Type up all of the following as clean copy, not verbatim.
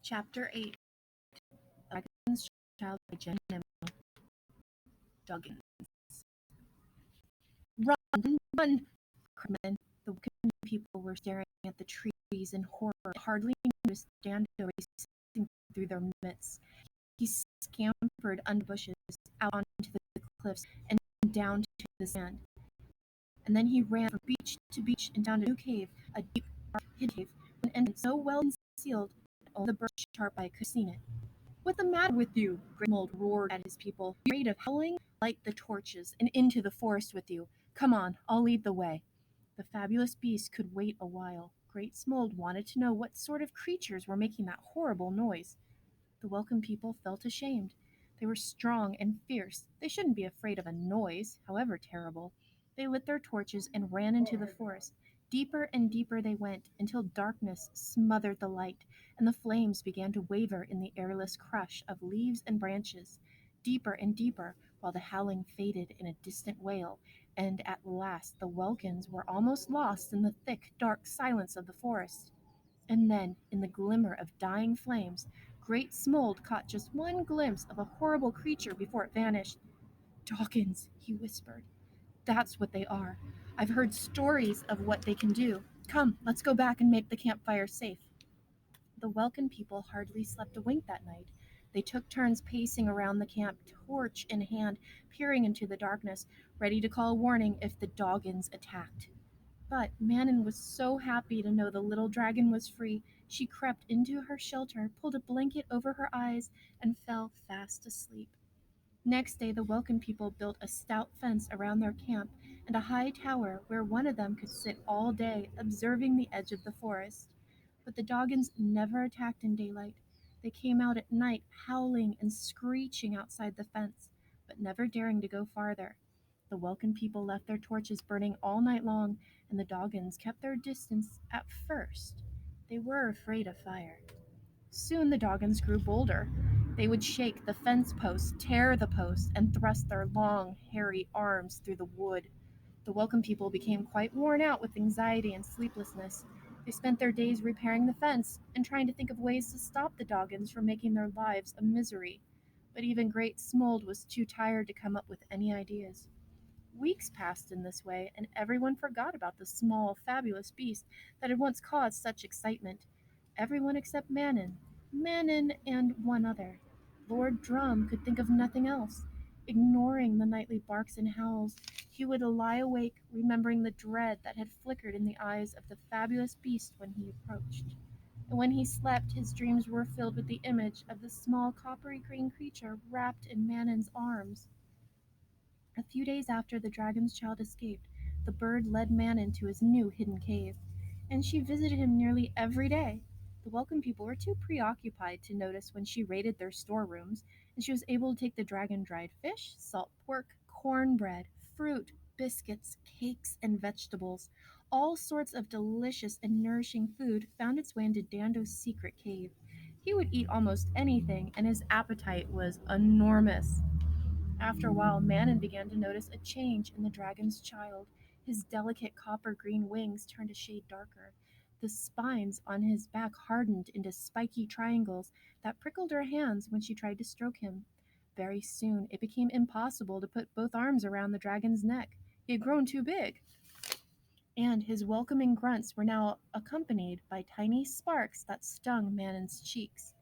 Chapter 8. Doggins Child by Jenny Nimmo. Doggins. Run, run! cried men. The wicked people were staring at the trees in horror. They hardly noticed Dando racing through their midst. He scampered under bushes, out onto the cliffs, and down to the sand. And then he ran from beach to beach and down a new cave, a deep, dark, hidden cave, an entrance so well concealed that only the bird sharp eye could have seen it. "What's the matter with you?" Grimald roared at his people. "You afraid of howling? Light the torches, and into the forest with you. Come on, I'll lead the way." The fabulous beast could wait a while. Great Smold wanted to know what sort of creatures were making that horrible noise. The welcome people felt ashamed. They were strong and fierce. They shouldn't be afraid of a noise, however terrible. They lit their torches and ran into the forest. Deeper and deeper they went, until darkness smothered the light, and the flames began to waver in the airless crush of leaves and branches. Deeper and deeper, while the howling faded in a distant wail, and at last the Welkins were almost lost in the thick, dark silence of the forest. And then, in the glimmer of dying flames, Great Smold caught just one glimpse of a horrible creature before it vanished. "Doggins," he whispered. "That's what they are. I've heard stories of what they can do. Come, let's go back and make the campfire safe." The Welkin people hardly slept a wink that night. They took turns pacing around the camp, torch in hand, peering into the darkness, ready to call warning if the Doggins attacked. But Manon was so happy to know the little dragon was free, she crept into her shelter, pulled a blanket over her eyes, and fell fast asleep. Next day, the Welcome people built a stout fence around their camp and a high tower where one of them could sit all day, observing the edge of the forest. But the Doggins never attacked in daylight. They came out at night, howling and screeching outside the fence, but never daring to go farther. The Welcome people left their torches burning all night long, and the Doggins kept their distance at first. They were afraid of fire. Soon the Doggins grew bolder. They would shake the fence posts, tear the posts, and thrust their long, hairy arms through the wood. The Welcome people became quite worn out with anxiety and sleeplessness. They spent their days repairing the fence and trying to think of ways to stop the Doggins from making their lives a misery. But even Great Smold was too tired to come up with any ideas. Weeks passed in this way, and everyone forgot about the small, fabulous beast that had once caused such excitement. Everyone except Manon. Manon and one other. Lord Drum could think of nothing else. Ignoring the nightly barks and howls, he would lie awake, remembering the dread that had flickered in the eyes of the fabulous beast when he approached. And when he slept, his dreams were filled with the image of the small coppery green creature wrapped in Manon's arms. A few days after the dragon's child escaped, the bird led Manon to his new hidden cave, and she visited him nearly every day. The Welcome people were too preoccupied to notice when she raided their storerooms, and she was able to take the dragon dried fish, salt pork, cornbread, fruit, biscuits, cakes, and vegetables. All sorts of delicious and nourishing food found its way into Dando's secret cave. He would eat almost anything, and his appetite was enormous. After a while, Manon began to notice a change in the dragon's child. His delicate copper green wings turned a shade darker. The spines on his back hardened into spiky triangles that prickled her hands when she tried to stroke him. Very soon, it became impossible to put both arms around the dragon's neck. He had grown too big. And his welcoming grunts were now accompanied by tiny sparks that stung Manon's cheeks.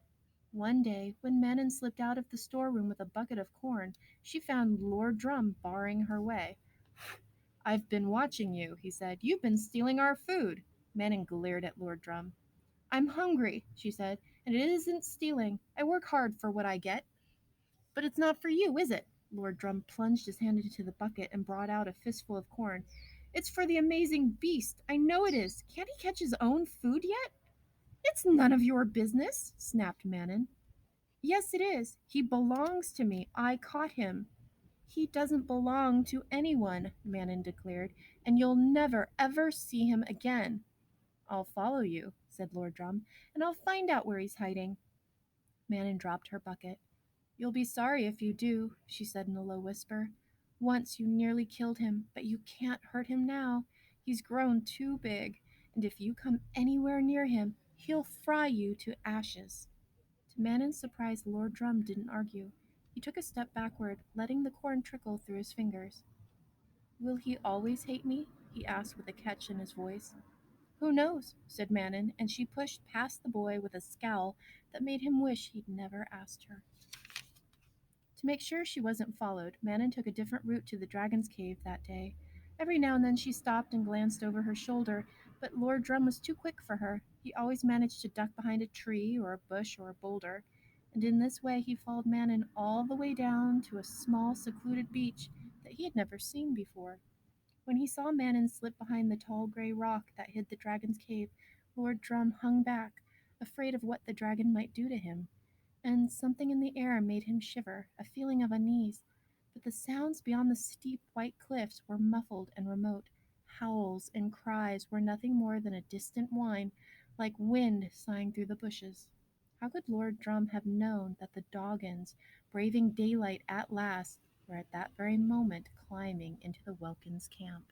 One day, when Manon slipped out of the storeroom with a bucket of corn, she found Lord Drum barring her way. "I've been watching you," he said. "You've been stealing our food." Manon glared at Lord Drum. "I'm hungry," she said, "and it isn't stealing. I work hard for what I get." "But it's not for you, is it?" Lord Drum plunged his hand into the bucket and brought out a fistful of corn. "It's for the amazing beast. I know it is. Can't he catch his own food yet?" "It's none of your business," snapped Manon. "Yes, it is. He belongs to me. I caught him." "He doesn't belong to anyone," Manon declared, "and you'll never, ever see him again." "I'll follow you," said Lord Drum, "and I'll find out where he's hiding." Manon dropped her bucket. "You'll be sorry if you do," she said in a low whisper. "Once you nearly killed him, but you can't hurt him now. He's grown too big, and if you come anywhere near him, he'll fry you to ashes." To Manon's surprise, Lord Drum didn't argue. He took a step backward, letting the corn trickle through his fingers. Will he always hate me? He asked with a catch in his voice. Who knows? Said Manon, and she pushed past the boy with a scowl that made him wish he'd never asked her. To make sure she wasn't followed, Manon took a different route to the dragon's cave that day. Every now and then she stopped and glanced over her shoulder, but Lord Drum was too quick for her. He always managed to duck behind a tree or a bush or a boulder, and in this way he followed Manon all the way down to a small, secluded beach that he had never seen before. When he saw Manon slip behind the tall gray rock that hid the dragon's cave, Lord Drum hung back, afraid of what the dragon might do to him, and something in the air made him shiver, a feeling of unease. But the sounds beyond the steep white cliffs were muffled and remote. Howls and cries were nothing more than a distant whine, like wind sighing through the bushes. How could Lord Drum have known that the Doggins, braving daylight at last, were at that very moment climbing into the Welkins camp?